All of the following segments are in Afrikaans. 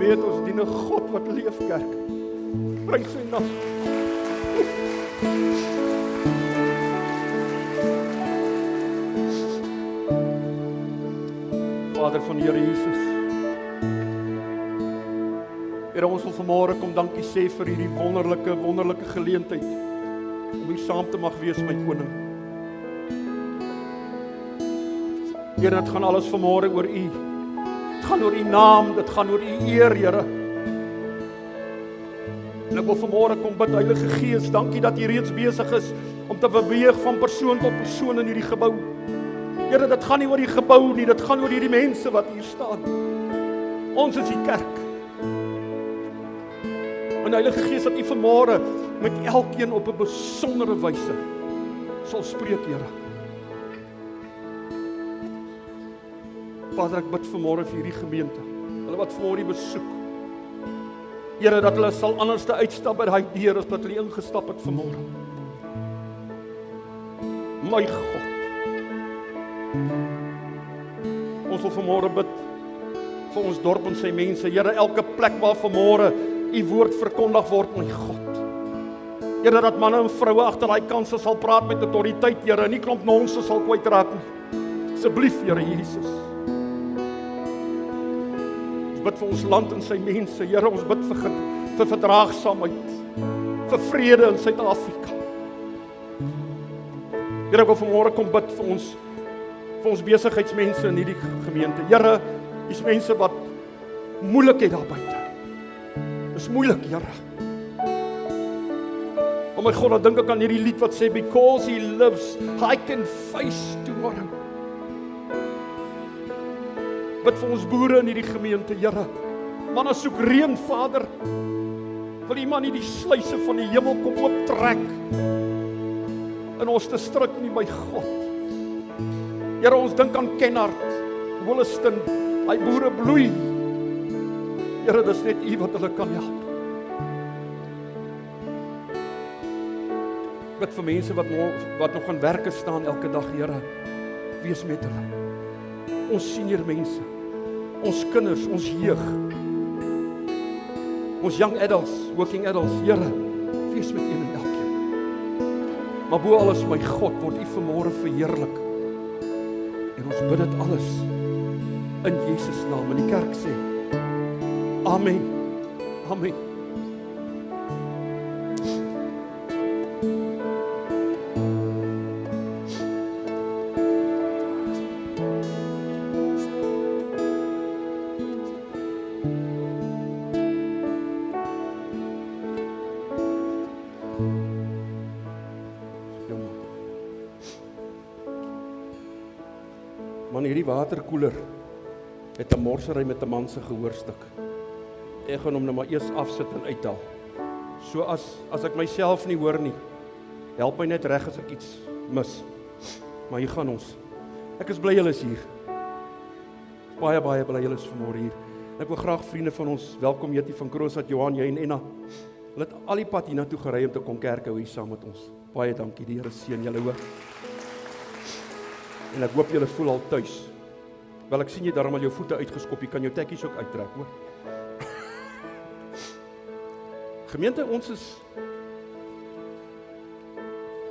weet ons dien 'n God wat leef, kerk. Prys sy naam. Vader van die Here Jesus. Here, ons wil vanmôre kom dankie sê vir hierdie wonderlike geleentheid om hier saam te mag wees, my koning. Here, dit gaan alles vanmôre oor U. Dit gaan oor U naam, dit gaan oor U eer, Here. En ek wil vanmôre kom bid, Heilige Gees, dankie dat U reeds besig is om te beweeg van persoon tot persoon in hierdie gebou. Here, dit gaan nie oor die gebou nie, dit gaan oor hierdie mense wat hier staan. Ons is die kerk. En Heilige Gees, dat U vanmôre met elkeen op 'n besondere wyse sal spreek, Here. Vader, ek bid vanmôre vir hierdie gemeente, hulle wat vanmôre hier besoek. Here, dat hulle sal anders te uitstap by daai deur as wat hulle ingestap het vanmôre. My God. Ons wil vanmôre bid vir ons dorp en sy mense. Here, elke plek waar vanmôre U woord verkondig word, my God. Here, dat manne en vroue agter daai kanse sal praat met autoriteit, Here, nie klomp nonsens sal kwytraak nie. Asseblief, Here Jesus. Ons bid vir ons land en sy mense. Here, ons bid vir verdraagsaamheid, vir vrede in Suid-Afrika. Here, ek wil vanmôre kom bid vir ons besigheidsmense in hierdie gemeente. Here, hier's mense wat moeilik het daar buite. Dis moeilik, Here. Oh my God, dan dink ek aan hierdie lied wat sê, because He lives, I can face tomorrow. Bid vir ons boere in hierdie gemeente, Here. Manne soek reën, Vader. Wil U maar nie die sluise van die hemel kom ooptrek in ons te stryk nie, my God. Here, ons dink aan Kennard, Wollaston, hy boere bloei. Here, dis net U wat hulle kan help. Bid vir mense wat nog aan werke staan elke dag, Here. Wees met hulle. Ons senior mense, ons kinders, ons jeug, ons young adults, working adults, Here, wees met een en elkeen. Maar bo alles, my God, word U vanmôre verheerlik. En ons bid dit alles in Jesus naam. En die kerk sê, Amen. Amen. Man, hierdie waterkoeler het 'n morsery met 'n man se gehoorstuk. Ek gaan hom nou maar eers afsit en uithaal. So as ek myself nie hoor nie, help my net reg as ek iets mis. Maar hier gaan ons. Ek is bly julle is hier. Baie bly julle is vanmôre hier. Ek wil graag vriende van ons welkom heet, van Kroosstad, Johan, jy en Enna. Hulle het al die pad hiernatoe gery om te kom kerk hou hier saam met ons. Baie dankie, die Here seën julle hoor. En ek hoop julle voel al tuis. Wel, ek sien jy daarom al jou voete uitgeskop, jy kan jou tekkies ook uittrek, hoor. Gemeente, ons is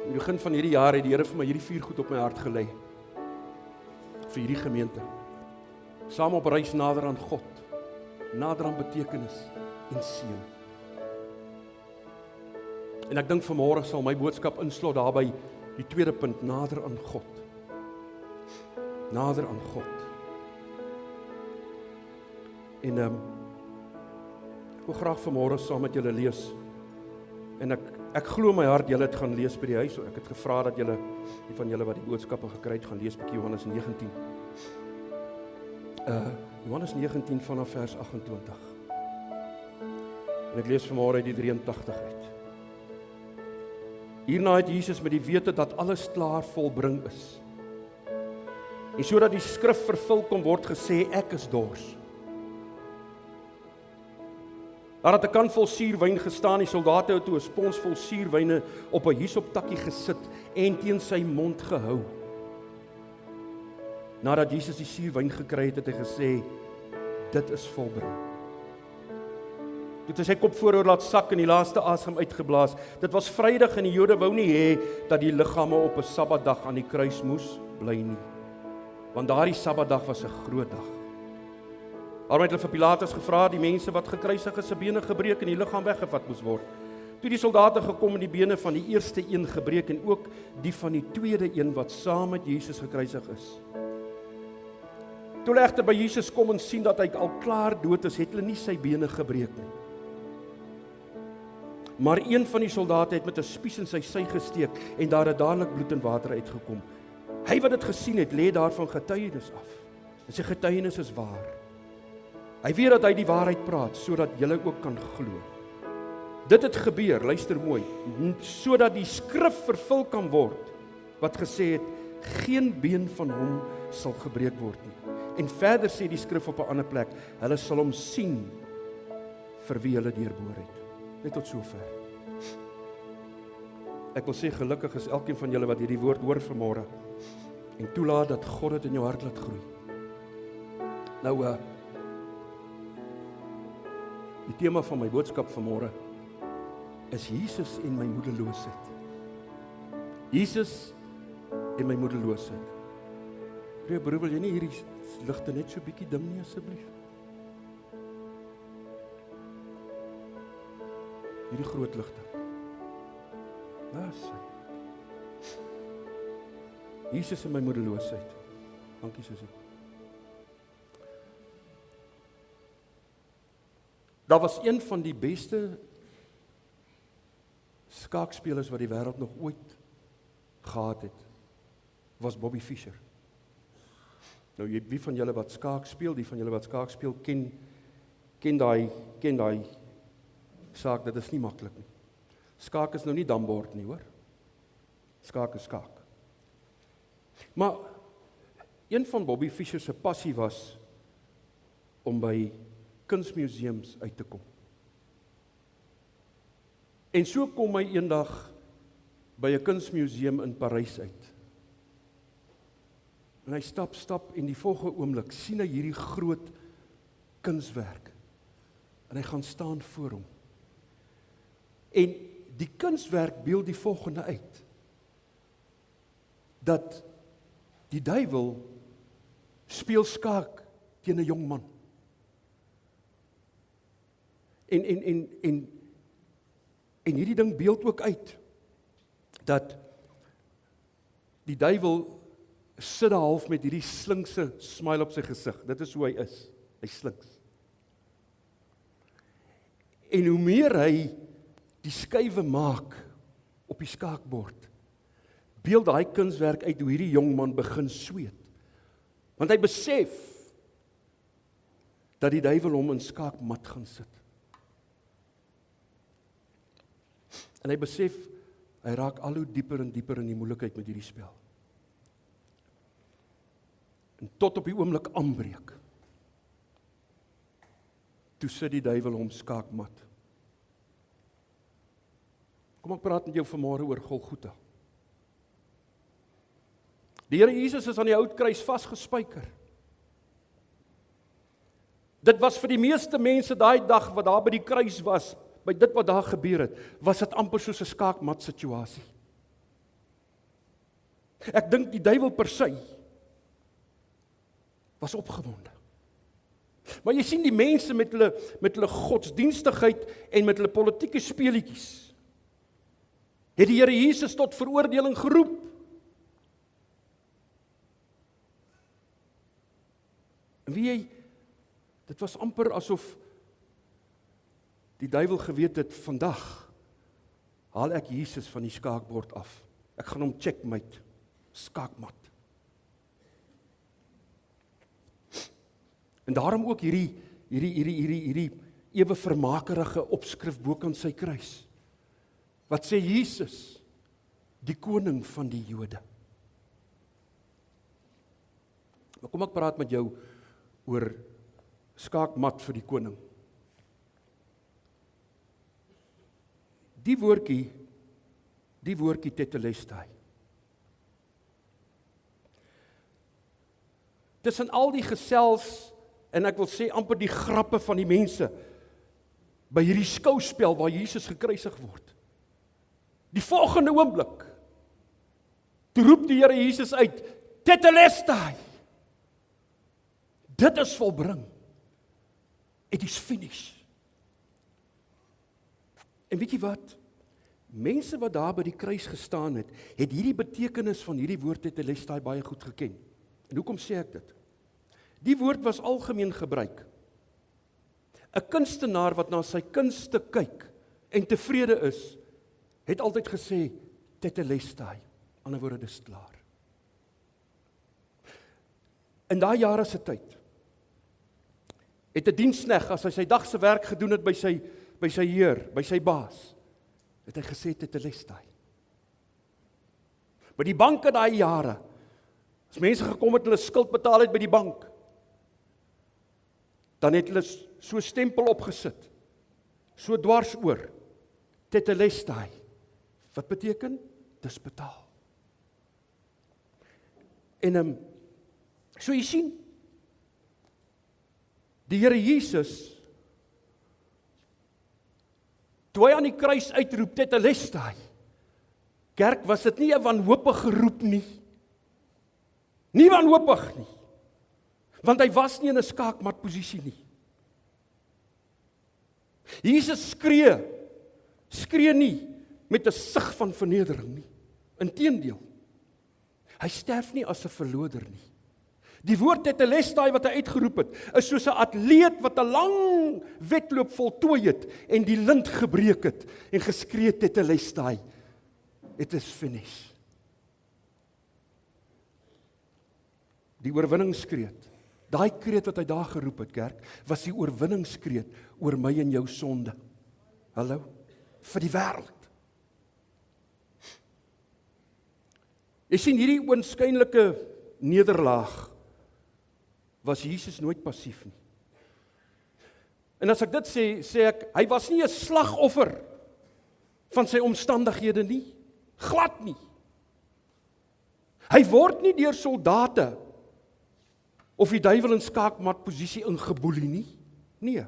in die begin van hierdie jaar het die Here vir my hierdie 4 goed op my hart gelê. Vir hierdie gemeente. Saam op reis nader aan God, nader aan betekenis en seën. En ek dink vanmôre sal my boodskap insluit daarby die tweede punt, nader aan God. Nader aan God. En ek wil graag vanmôre saam met julle lees. En ek glo in my hart julle het gaan lees by die huis. Ek het gevra dat julle, die van julle wat die boodskappe gekry het, gaan lees bietjie Johannes 19. Johannes 19 vanaf vers 28. En ek lees vanmôre uit die 83 uit. Hierna het Jesus met die wete dat alles klaar volbring is. En sodat die skrif vervul kon word gesê, ek is dors. Daar het 'n kan vol suurwyn gestaan, die soldate het toe 'n spons vol suurwyne op 'n hisoptakkie gesit en teen sy mond gehou. Nadat Jesus die suurwyn gekry het, het hy gesê, dit is volbring. Toe het hy sy kop vooroor laat sak en die laaste asem uitgeblaas. Dit was Vrydag en die Jode wou nie hê dat die liggame op 'n Sabbatdag aan die kruis moes bly nie. Want daardie Sabbatdag was 'n groot dag. Daarom het hulle vir Pilatus gevra, die mense wat gekruisig is, se bene gebreek en die liggaam weggevat moes word. Toe die soldate gekom en die bene van die eerste een gebreek en ook die van die tweede een wat saam met Jesus gekruisig is. Toe hulle egter by Jesus kom en sien dat hy al klaar dood is, het hulle nie sy bene gebreek nie. Maar een van die soldate het met 'n spies in sy sy gesteek en daar het dadelik bloed en water uitgekom. Hy wat dit gesien het, lê daarvan getuienis af. En sy getuienis is waar. Hy weet dat hy die waarheid praat, sodat julle ook kan glo. Dit het gebeur, luister mooi, sodat die skrif vervul kan word, wat gesê het, geen been van hom sal gebreek word nie. En verder sê die skrif op 'n ander plek, hulle sal hom sien vir wie hulle deurboor het. Net tot sover. Ek wil sê gelukkig is elkeen van julle wat hierdie woord hoor vanmôre en toelaat dat God dit in jou hart laat groei. Nou, die tema van my boodskap vanmôre is Jesus en my moedeloosheid. Jesus en my moedeloosheid. Broer, wil jy nie hierdie ligte net so bietjie dim nie asseblief? Hierdie groot ligte. Dis. Jesus en my moedeloosheid. Dankie sussie. Daar was een van die beste skaakspelers wat die wêreld nog ooit gehad het, was Bobby Fischer. Nou, wie van julle wat skaak speel, die van julle wat skaak speel, ken daai saak, dit is nie maklik nie. Skaak is nou nie dambord nie, hoor. Skaak is skaak. Maar een van Bobby Fischer se passie was om by kunsmuseums uit te kom. En so kom hy eendag by 'n kunsmuseum in Parys uit. En hy stap en die volgende oomblik sien hy hierdie groot kunswerk. En hy gaan staan voor hom. En die kunswerk beeld die volgende uit. Dat die duiwel speel skaak teen 'n jong man. En hierdie ding beeld ook uit dat die duiwel sit daar half met hierdie slinkse smile op sy gesig. Dit is hoe hy is. Hy slinks. En hoe meer hy die skuwe maak op die skaakbord, beeld daai kunswerk uit hoe hierdie jong man begin sweet. Want hy besef dat die duiwel hom in skaakmat gaan sit. En hy besef, hy raak al hoe dieper en dieper in die moeilikheid met hierdie spel. En tot op die oomblik aanbreek. Toe sit die duiwel hom skaakmat. Kom ek praat met jou vanmôre oor Golgotha. Die Here Jesus is aan die houtkruis vasgespijker. Dit was vir die meeste mense daai dag wat daar by die kruis was, by dit wat daar gebeur het, was dit amper soos 'n skaakmat situasie. Ek dink die duiwel per se was opgewonde. Maar jy sien die mense met hulle godsdienstigheid en met hulle politieke speletjies, het die Here Jesus tot veroordeling geroep. En wie jy, dit was amper asof die duiwel geweet het, vandag haal ek Jesus van die skaakbord af. Ek gaan hom checkmate, skaakmat. En daarom ook hierdie ewe vermakerige opskrif bokant sy kruis. Wat sê Jesus, die koning van die Jode. Maar kom ek praat met jou oor skaakmat vir die koning. Die woordjie tetelestai. Tussen al die gesels, en ek wil sê amper die grappe van die mense, by hierdie skouspel waar Jesus gekruisig word. Die volgende oomblik, toe roep die Here Jesus uit, Tetelestai. Dit is volbring. It is finished. En weet jy wat? Mense wat daar by die kruis gestaan het hierdie betekenis van hierdie woord Tetelestai baie goed geken. En hoekom sê ek dit? Die woord was algemeen gebruik. 'n Kunstenaar wat na sy kunste kyk en tevrede is, het altyd gesê, Tetelestai. Ander woorde, dis klaar. In daai jare se tyd, het 'n diensknegt, as hy sy dag se werk gedoen het by sy heer, by sy baas, het hy gesê, Tetelestai. By die banke daai jare, as mense gekom het, hulle skuld betaal het by die bank, dan het hulle so stempel opgesit, so dwars oor, Tetelestai. Wat beteken? Dis betaal. En so jy sien, die Here Jesus, toe hy aan die kruis uitroep, Tetelestai, kerk, was dit nie 'n wanhopige roep nie. Nie wanhopig nie. Want hy was nie in 'n skaakmatposisie nie. Jesus skree nie met 'n sug van vernedering nie. Inteendeel, hy sterf nie as 'n verloder nie. Die woord Tetelestai wat hy uitgeroep het, is soos 'n atleet wat 'n lang wedloop voltooi het en die lint gebreek het en geskree Tetelestai. It is finished. Die oorwinningskreet, daai kreet wat hy daar geroep het, kerk, was die oorwinningskreet oor my en jou sonde. Hallo? Vir die wêreld. Jy sien, hierdie oënskynlike nederlaag was Jesus nooit passief nie. En as ek dit sê ek, hy was nie 'n slagoffer van sy omstandighede nie. Glad nie. Hy word nie deur soldate of die duiwel in skaakmatposisie ingeboelie nie. Nee.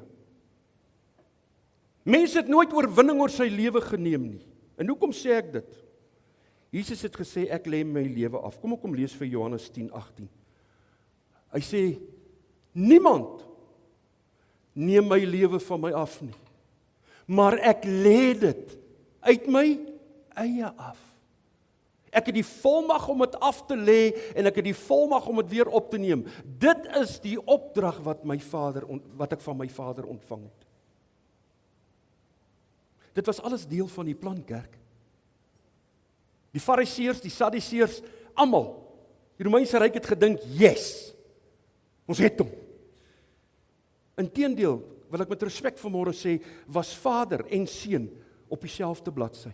Mense het nooit oorwinning oor sy lewe geneem nie. En hoekom sê ek dit? Jesus het gesê, ek lê my lewe af. Kom lees vir Johannes 10:18. Hy sê, niemand neem my lewe van my af nie, maar ek lê dit uit my eie af. Ek het die volmag om dit af te lê en ek het die volmag om dit weer op te neem. Dit is die opdrag wat ek van my Vader ontvang het. Dit was alles deel van die plan, kerk. Die Fariseërs, die Sadduseërs, almal, die Romeinse ryk het gedink, yes, ons het hom. Inteendeel, wil ek met respek vanmôre sê, was Vader en Seun op dieselfde bladsy.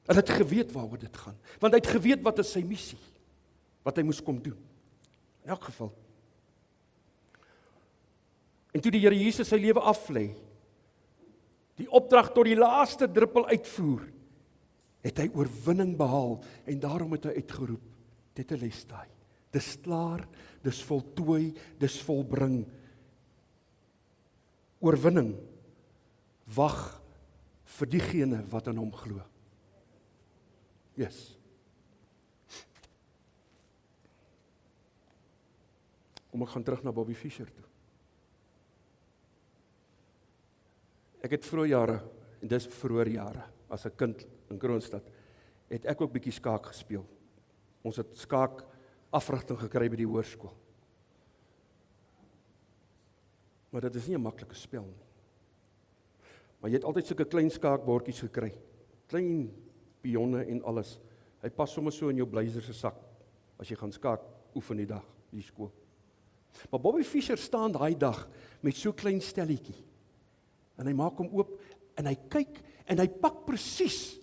Hulle het geweet waaroor dit gaan, want hy het geweet wat is sy missie, wat hy moes kom doen. In elk geval. En toe die Here Jesus sy lewe aflê, die opdrag tot die laaste druppel uitvoer, het hy oorwinning behaal, en daarom het hy uitgeroep, Tetelestai. Dis klaar, dis voltooi, dis volbring. Oorwinning wag vir diegene wat aan hom glo. Yes. Kom ek gaan terug na Bobby Fischer toe. Ek het vroeë jare, en dis vroeër jare, as 'n kind in Kroonstad, het ek ook bietjie skaak gespeel. Ons het skaak afrigting gekry by die hoërskool. Maar dit is nie 'n maklike spel nie. Maar jy het altyd sulke klein skaakbordjies gekry. Klein pionne en alles. Hy pas sommer so in jou blazer se sak, as jy gaan skaak oefen die dag, die skool. Maar Bobby Fischer staan daai dag met so klein stelletjie. En hy maak hom oop, en hy kyk, en hy pak presies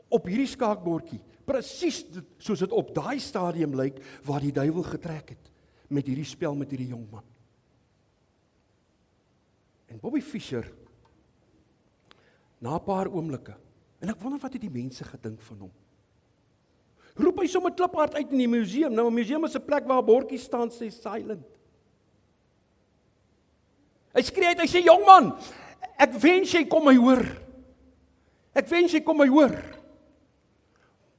op hierdie skaakbordjie, presies soos dit op daai stadium lyk, waar die duiwel getrek het, met hierdie spel met hierdie jong man. En Bobby Fischer, na 'n paar oomblikke, en ek wonder wat het die mense gedink van hom. Roep hy sommer kliphard uit in die museum. Nou, 'n museum is 'n plek waar 'n bordjie staan sê silent. Hy skree uit, hy sê, jong man, Ek wens jy kom my hoor. Ek wens jy kom my hoor.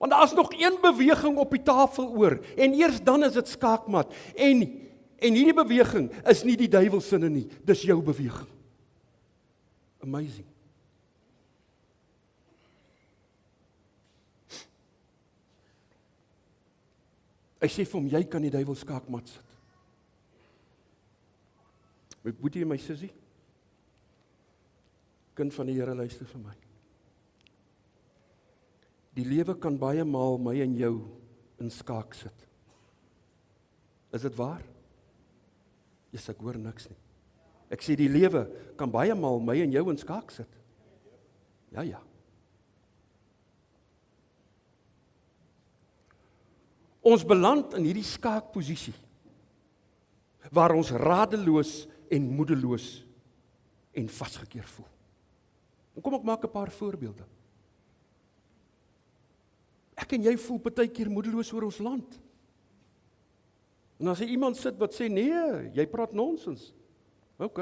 Want daar is nog een beweging op die tafel oor, en eers dan is dit skaakmat. En hierdie beweging is nie die duiwel sinne nie, dis jou beweging. Amazing. Hy sê vir hom, jy kan die duiwel skaakmat sit. My boetie en my sussie, kind van die Here, luister vir my. Die lewe kan baie maal my en jou in skaak sit. Is dit waar? Yes, ek hoor niks nie. Ek sê die lewe kan baie maal my en jou in skaak sit. Ja. Ons beland in hierdie skaakposisie, waar ons radeloos en moedeloos en vasgekeer voel. En kom ek maak 'n paar voorbeelde. Ek en jy voel partykeer moedeloos oor ons land. En as iemand sit wat sê, nee, jy praat nonsens. OK.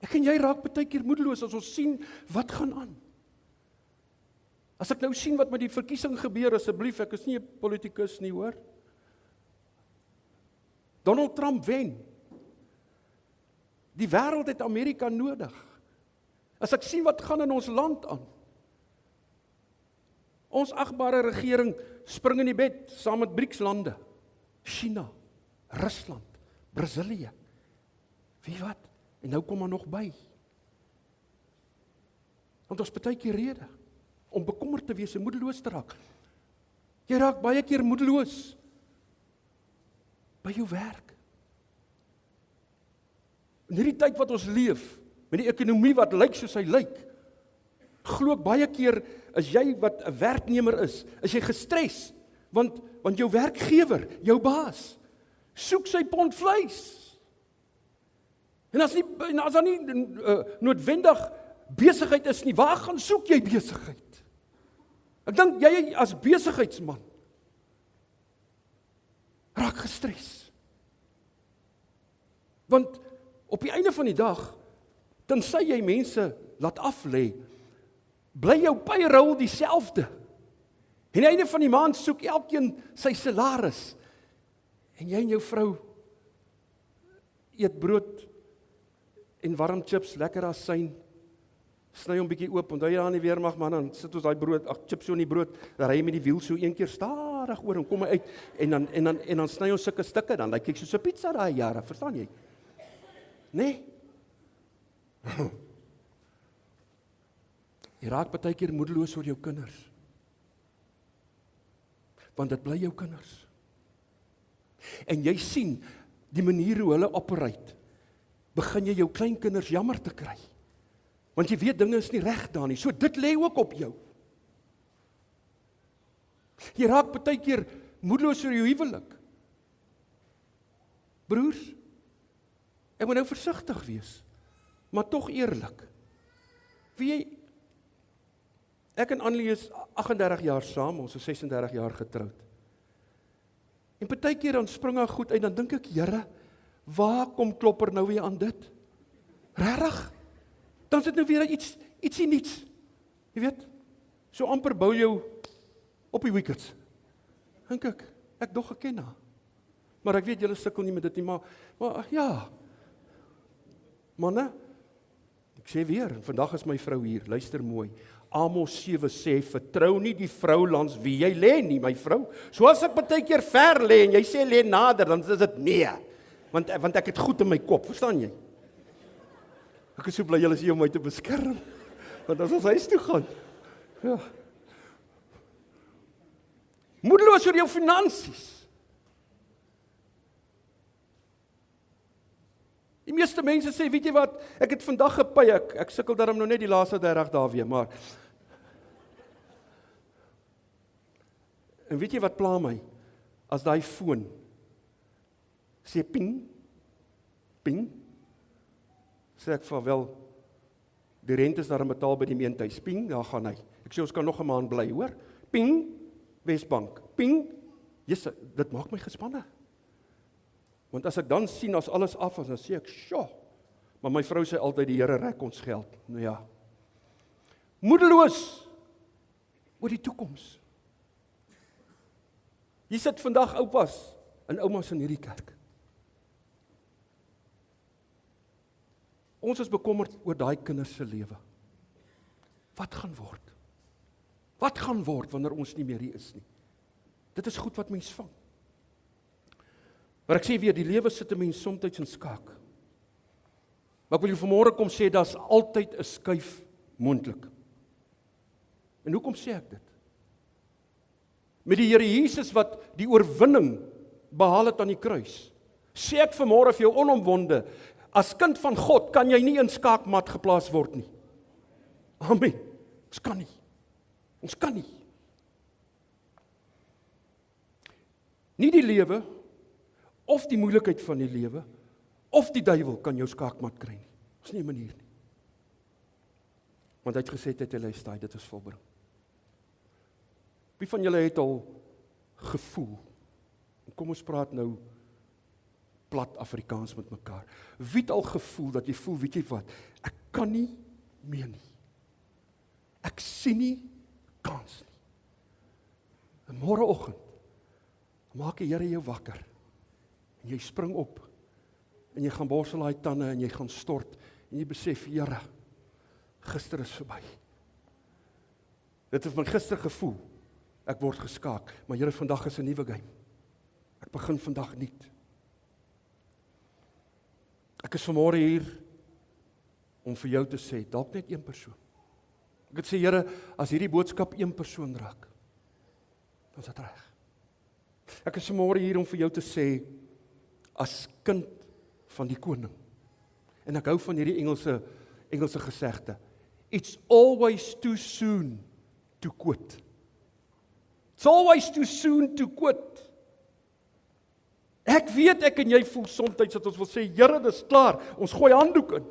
Ek en jy raak partykeer moedeloos as ons sien wat gaan aan. As ek nou sien wat met die verkiesing gebeur, asseblief, ek is nie 'n politikus nie, hoor. Donald Trump wen. Die wêreld het Amerika nodig. As ek sien wat gaan in ons land aan. Ons agbare regering spring in die bed saam met BRICS-lande. China, Rusland, Brasilië. Wie wat? En nou kom maar nog by. Want ons partykeer rede om bekommerd te wees en moedeloos te raak. Jy raak baie keer moedeloos by jou werk. In hierdie tyd wat ons leef, met die ekonomie wat lyk soos hy lyk, glo ek baie keer, as jy wat 'n werknemer is jy gestres, want jou werkgewer, jou baas, soek sy pond vleis. En as daar nie noodwendig besigheid is nie, waar gaan soek jy besigheid? Ek dink jy as besigheidsman raak gestres. Want op die einde van die dag, tensy jy mense laat aflê, bly jou payroll dieselfde. En aan die einde van die maand soek elkeen sy salaris. En jy en jou vrou eet brood en warm chips, lekker asyn, sny hom bietjie oop, onthou jy aan die weermag, man, dan sit ons daai brood, chips so in die brood, dan ry jy met die wiel so een keer stadig oor en kom hy uit, en dan sny ons sulke stukke, dan lyk ek soos 'n pizza daai jare, verstaan jy? Nee? Jy raak partykeer moedeloos oor jou kinders. Want dit bly jou kinders. En jy sien die manier hoe hulle operate, begin jy jou kleinkinders jammer te kry. Want jy weet dinge is nie reg daar nie. So dit lê ook op jou. Jy raak partykeer moedeloos oor jou huwelik. Broers, ek moet nou versigtig wees, maar tog eerlik. Ek en Annelie is 38 jaar saam, ons is 36 jaar getroud. En partykeer dan spring haar goed uit, dan dink ek, Here, waar kom klopper nou weer aan dit? Regtig? Dan is dit nou weer ietsie niets. Jy weet, so amper bou jou op die wickets. Dink ek dog geken haar. Maar ek weet julle sukkel nie met dit nie, maar ja. Manne, ek sê weer, vandag is my vrou hier, luister mooi. Amos 7 sê, vertrou nie die vrou langs wie jy lê nie, my vrou. So as ek partykeer ver lê en jy sê lê nader, dan is dit nee. Want ek het goed in my kop, verstaan jy? Ek is so bly julle is hier om my te beskerm. Want as ons huis toe gaan. Ja. Moedeloos oor jou finansies. Die meeste mense sê, weet jy wat, ek het vandag gepy, ek sukkel daarom nou net die laaste 30 dae weer, maar en weet jy wat pla my? As daai foon sê ping, ping, sê ek van wel, die rente is daar in betaal by die meentuis, ping, daar gaan hy. Ek sê ons kan nog 'n maand bly, hoor? Ping, Wesbank, ping, yes, dit maak my gespanne. Want as ek dan sien as alles af is, dan sê ek, sjoe, Maar my vrou sê altyd, die Here rek ons geld. Nou ja. Moedeloos oor die toekoms. Hier sit vandag oupas en oumas in hierdie kerk. Ons is bekommerd oor daai kinders se lewe. Wat gaan word? Wat gaan word wanneer ons nie meer hier is nie? Dit is goed wat mens vang. Maar ek sê weer, die lewe sit 'n mens soms in skaak. Maar ek wil jou vanmôre kom sê, daar's altyd 'n skuif moontlik. En hoekom sê ek dit? Met die Here Jesus wat die oorwinning behaal het aan die kruis, sê ek vanmôre vir jou onomwonde, as kind van God kan jy nie in skaakmat geplaas word nie. Amen. Ons kan nie. Ons kan nie. Nie die lewe, of die moeilikheid van die lewe, of die duiwel kan jou skaakmat kry nie. Dis nie 'n manier nie. Want hy het gesê, tetelestai, dit is volbring. Wie van julle het al gevoel, kom ons praat nou plat Afrikaans met mekaar, wie het al gevoel, dat jy voel, weet jy wat, ek kan nie meer nie. Ek sien nie kans nie. En môreoggend maak die Here jou wakker, en jy spring op, en jy gaan borsel daai tande, en jy gaan stort, en jy besef, Here, gister is verby. Dit het my gister gevoel, ek word geskaak, maar Here, vandag is 'n nuwe game. Ek begin vandag nuut. Ek is vanmôre hier om vir jou te sê, dalk net een persoon. Ek het sê, Here, as hierdie boodskap een persoon raak, dan is dit reg. Ek is vanmôre hier om vir jou te sê, as kind van die koning, en ek hou van hierdie Engelse gesegde, it's always too soon to quit. It's always too soon to quit. Ek weet, ek en jy voel soms dat ons wil sê, Here, dis klaar, ons gooi handdoek in.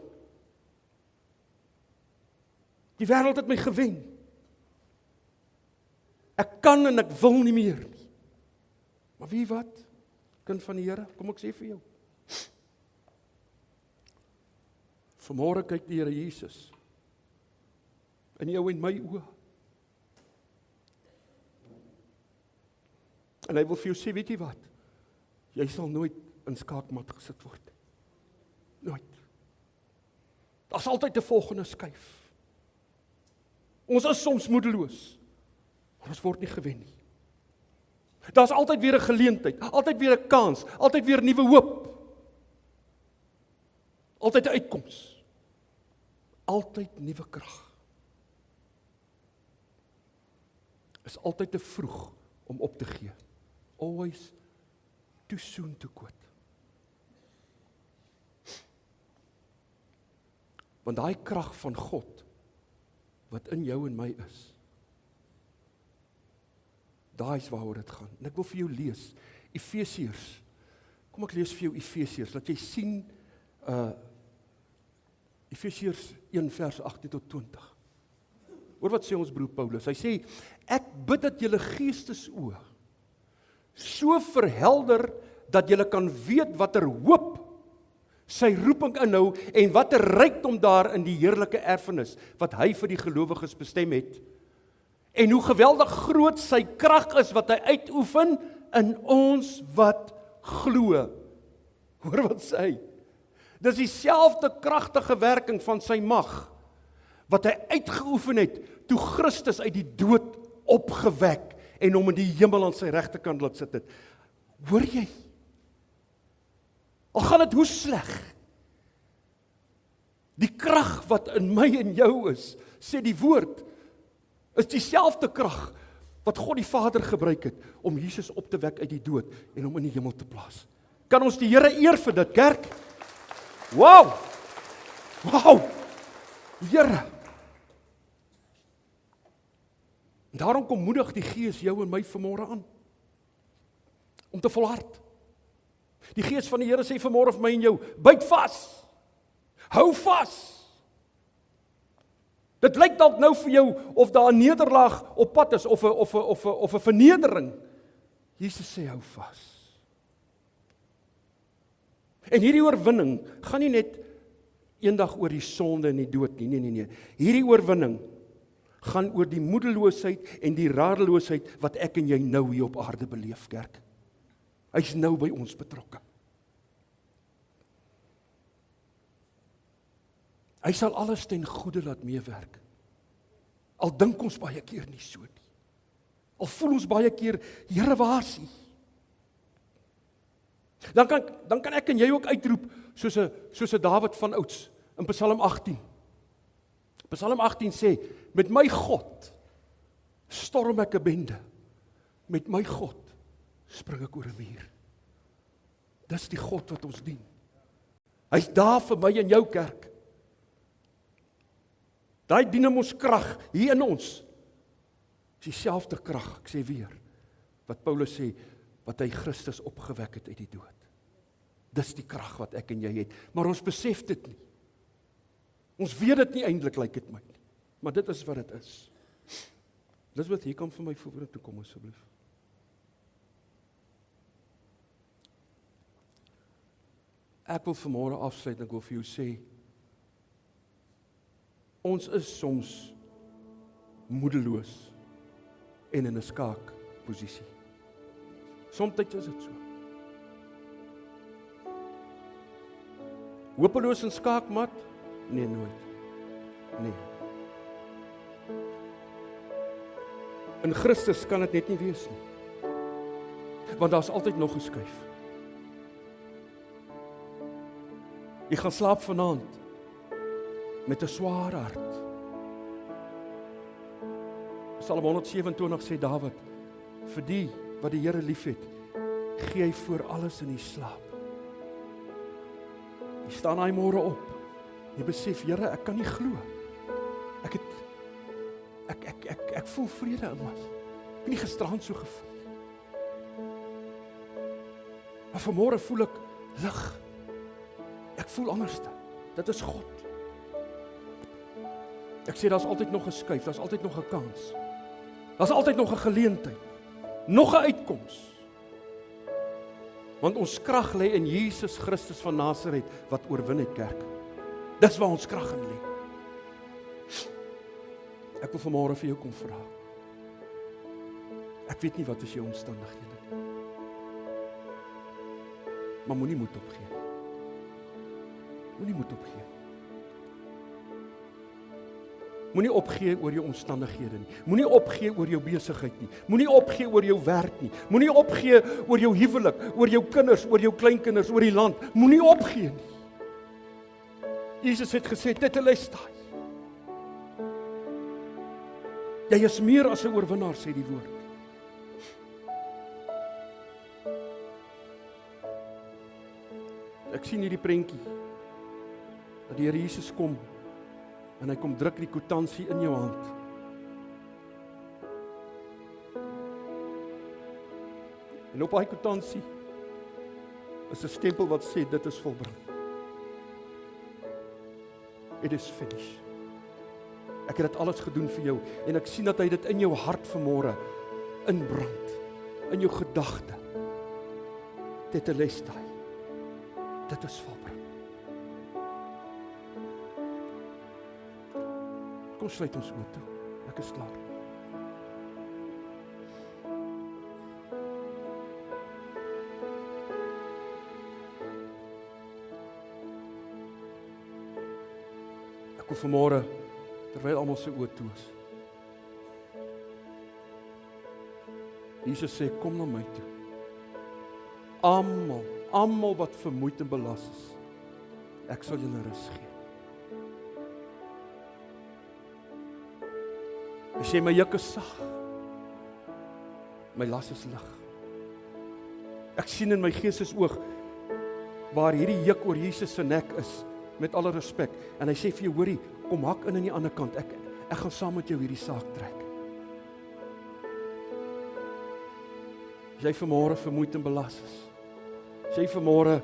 Die wêreld het my gewen. Ek kan en ek wil nie meer nie. Maar wie wat? Kind van die Here, kom ek sê vir jou. Vanmôre kyk die Here Jesus in jou en my oë. En hy wil vir jou sê, weet jy wat? Jy sal nooit in skaakmat gesit word. Nooit. Daar's altyd 'n volgende skuif. Ons is soms moedeloos, maar ons word nie gewen nie. Daar's altyd weer 'n geleentheid, altyd weer 'n kans, altyd weer nuwe hoop. Altyd 'n uitkoms. Altyd nuwe krag. Is altyd te vroeg om op te gee. Always too soon to quit. Want daai krag van God wat in jou en my is, daai is waaroor dit gaan. En ek wil vir jou lees Efesiërs. Kom ek lees vir jou Efesiërs, dat jy sien Efesiërs 1 vers 18 tot 20. Hoor wat sê ons broer Paulus. Hy sê, ek bid dat julle geestesoë so verhelder dat julle kan weet watter hoop sy roeping inhou en watter rykdom daar in die heerlike erfenis wat hy vir die gelowiges bestem het. En hoe geweldig groot sy krag is wat hy uitoefen in ons wat glo. Hoor wat sê hy? Dis dieselfde kragtige werking van sy mag wat hy uitgeoefen het toe Christus uit die dood opgewek en hom in die hemel aan sy regterkant laat sit het. Hoor jy? Al gaan dit hoe sleg. Die krag wat in my en jou is, sê die woord, is dieselfde krag wat God die Vader gebruik het om Jesus op te wek uit die dood en hom in die hemel te plaas. Kan ons die Here eer vir dit, kerk? Wow! Wow! Here! Daarom kom moedig die Gees jou en my vanmôre aan, om te volhard. Die Gees van die Here sê vanmôre vir my en jou, byt vas, hou vas. Dit lyk dalk nou vir jou of daar 'n nederlaag op pad is, of 'n vernedering. Jesus sê, hou vas. En hierdie oorwinning gaan nie net eendag oor die sonde en die dood nie. Nee. Hierdie oorwinning gaan oor die moedeloosheid en die radeloosheid wat ek en jy nou hier op aarde beleef, kerk. Hy's nou by ons betrokke. Hy sal alles ten goeie laat meewerk. Al dink ons baie keer nie so nie. Al voel ons baie keer, Here, waar is U? Dan kan ek en jy ook uitroep, soos 'n Dawid van ouds, in Psalm 18. Psalm 18 sê, met my God storm ek 'n bende, met my God spring ek oor 'n muur. Dis die God wat ons dien. Hy's daar vir my en jou, kerk. Daai dinamoskrag hier in ons, is dieselfde krag, ek sê weer, wat Paulus sê, wat hy Christus opgewek het uit die dood. Dis die krag wat ek en jy het, maar ons besef dit nie. Ons weet dit nie eintlik, lyk dit my nie. Maar dit is wat dit is. Elisabeth, hier kan vir my vorentoe kom asseblief. Ek wil vanmôre afsluit en ek wil vir jou sê, ons is soms moedeloos en in 'n skaakposisie. Soms is dit so. Hopeloos in skaakmat? Nee, nooit. Nee. In Christus kan dit net nie wees nie. Want daar's altyd nog 'n skuif. Jy gaan slaap vanaand met 'n swaar hart. Psalm 127 sê Dawid, vir die wat die Here liefhet, gee hy voor alles in die slaap. Jy staan daai môre op. Jy besef, Here, ek kan nie glo. Ek voel vrede in my. Ek het nie gisterand so gevoel. Maar vanmôre voel ek lig. Ek voel anders. Dit is God. Ek sê, daar's altyd nog 'n skuif, daar's altyd nog 'n kans. Daar's altyd nog 'n geleentheid. Nog 'n uitkoms. Want ons krag lê in Jesus Christus van Nasaret wat oorwin het, kerk. Dis waar ons krag in lê. Ek wil vanmôre vir jou kom vra. Ek weet nie wat is jou omstandighede nie. Maar moenie moed opgee. Moenie moed opgee. Moenie opgee oor jou omstandighede nie. Moenie opgee oor jou besigheid nie. Moenie opgee oor jou werk nie. Moenie opgee oor jou huwelik, oor jou kinders, oor jou kleinkinders, oor die land. Moenie opgee nie. Jesus het gesê, tetelestai. Jy is meer as 'n oorwinnaar, sê die woord. Ek sien hierdie prentjie, dat die Here Jesus kom, en hy kom druk die kwitansie in jou hand. En op daai kwitansie is 'n stempel wat sê, dit is volbring. It is finished. Ek het dit alles gedoen vir jou, en ek sien dat hy dit in jou hart vanmôre inbrand, in jou gedagte. Tetelestai. Dit is volbring. Kom sluit ons oë toe. Ek is klaar. Ek wil vanmôre, terwyl almal se oë toe is, Jesus sê, kom na my toe. Almal wat vermoeid en belas is, ek sal julle rus gee. Hy sê, my juk is sag, my las is lig. Ek sien in my geestesoog, waar hierdie juk oor Jesus se nek is, met alle respek, en hy sê vir jou, hoorie, kom hak in die ander kant, ek gaan saam met jou hierdie saak trek. As jy vanmôre vermoeid en belas is, as jy vanmôre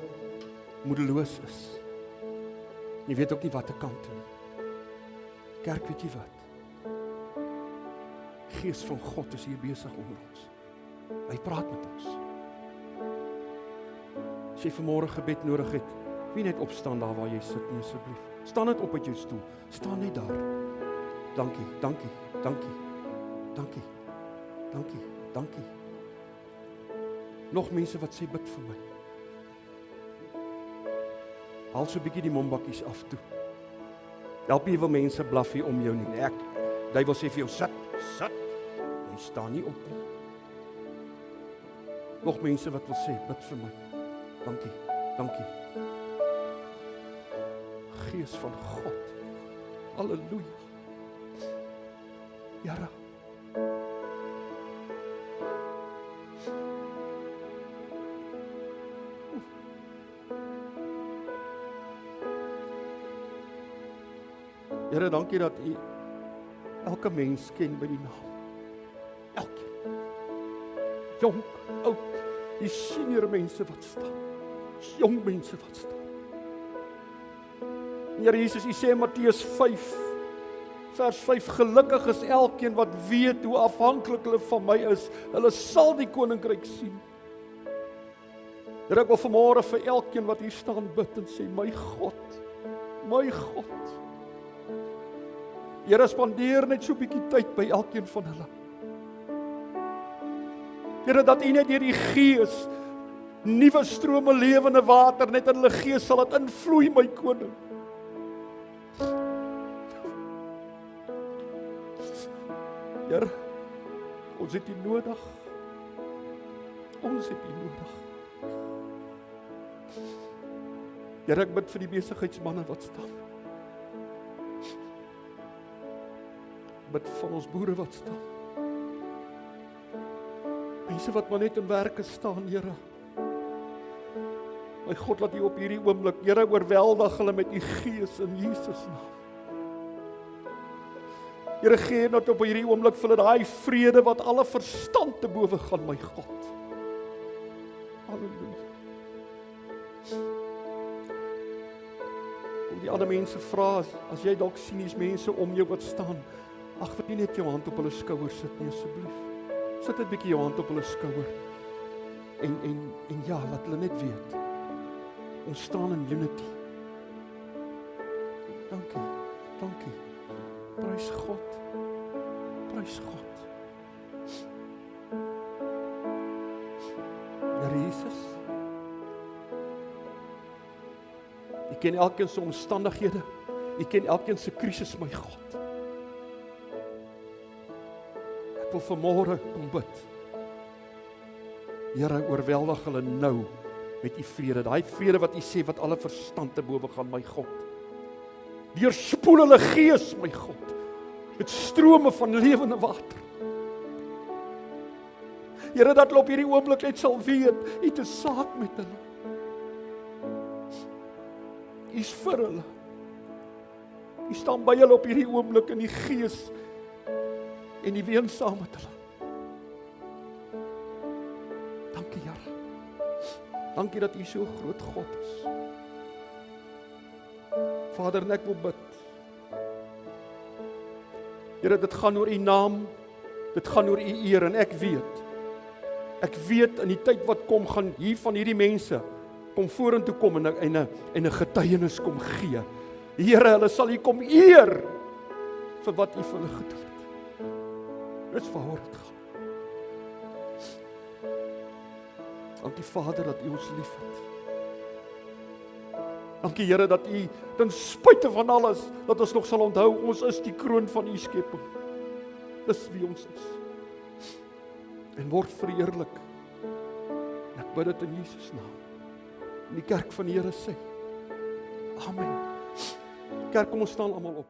moedeloos is, jy weet ook nie wat te kant toe nie. Kerk, weet jy wat? Gees van God is hier besig onder ons. Hy praat met ons. As jy vanmôre gebed nodig het, Wie net opstaan daar waar jy sit nie asseblief. Staan net op uit jou stoel. Staan net daar. Dankie, dankie, dankie. Dankie. Dankie, dankie. Nog mense wat sê bid vir my. Haal so 'n bietjie die mombakkies af toe. Help nie wil mense blaf hier om jou nie. Hy wil sê vir jou sit. Jy staan nie op nie. Nog mense wat wil sê bid vir my. Dankie, dankie. Gees van God. Halleluja. Here. Here, dankie dat U elke mens ken by die naam. Elkeen. Jong, oud, die senior mense wat staan. Jong mense wat staan. Here Jesus, U sê in Matteus 5, vers 5, gelukkig is elkeen wat weet hoe afhanklik hulle van my is. Hulle sal die koninkryk sien. Here, ek wil vanmôre vir elkeen wat hier staan bid en sê, my God, my God. Here, spandeer net so 'n bietjie tyd by elkeen van hulle. Here, dat U net deur die Gees nuwe strome lewende water net in hulle gees sal laat invloei, my koning. Here, ons het U nodig. Ons het U nodig. Here, ek bid vir die besigheidsmanne wat staan. Bid vir ons boere wat staan. Mense wat maar net in werke staan, Here. My God, laat U op hierdie oomblik, Here, oorweldig hulle met U Gees in Jesus naam. Here, gee net op hierdie oomblik vir hulle daai vrede wat alle verstand te bowe gaan, my God. Halleluja. Om die ander mense vra, as jy dalk sien hier's mense om jou wat staan, ag, wil jy net jou hand op hulle skouer sit nie asseblief. Sit 'n bietjie jou hand op hulle skouer. En ja, laat hulle net weet. Ons staan in unity. Dankie. Dankie. Prys God. Prys God. Here Jesus. U ken elkeen se omstandighede. U ken elkeen se krisis, my God. Ek wil vanmôre kom bid. Here, oorweldig hulle nou met U vrede. Daai vrede wat U sê wat alle verstand te bowe gaan, my God. Deurspoel hulle gees, my God, met strome van lewende water. Here, dat hulle op hierdie oomblik net sal weet, U het 'n saak met hulle. U is vir hulle. U staan by hulle op hierdie oomblik in die gees en U wees saam met hulle. Dankie, Here. Dankie dat U so groot God is. Vader, en ek wil bid. Here, dit gaan oor U naam, dit gaan oor U eer, en ek weet in die tyd wat kom, gaan hier van hierdie mense kom vorentoe kom en 'n getuienis kom gee. Here, hulle sal hier kom eer vir wat U vir hulle gedoen het. Dis waaroor dit gaan. Dankie Vader dat U ons liefhet. Dankie Here dat U ten spyte van alles, dat ons nog sal onthou, ons is die kroon van U skepping. Dis wie ons is. En word verheerlik. En ek bid dit in Jesus naam. In die kerk van die Here sê. Amen. Kerk, kom ons staan almal op.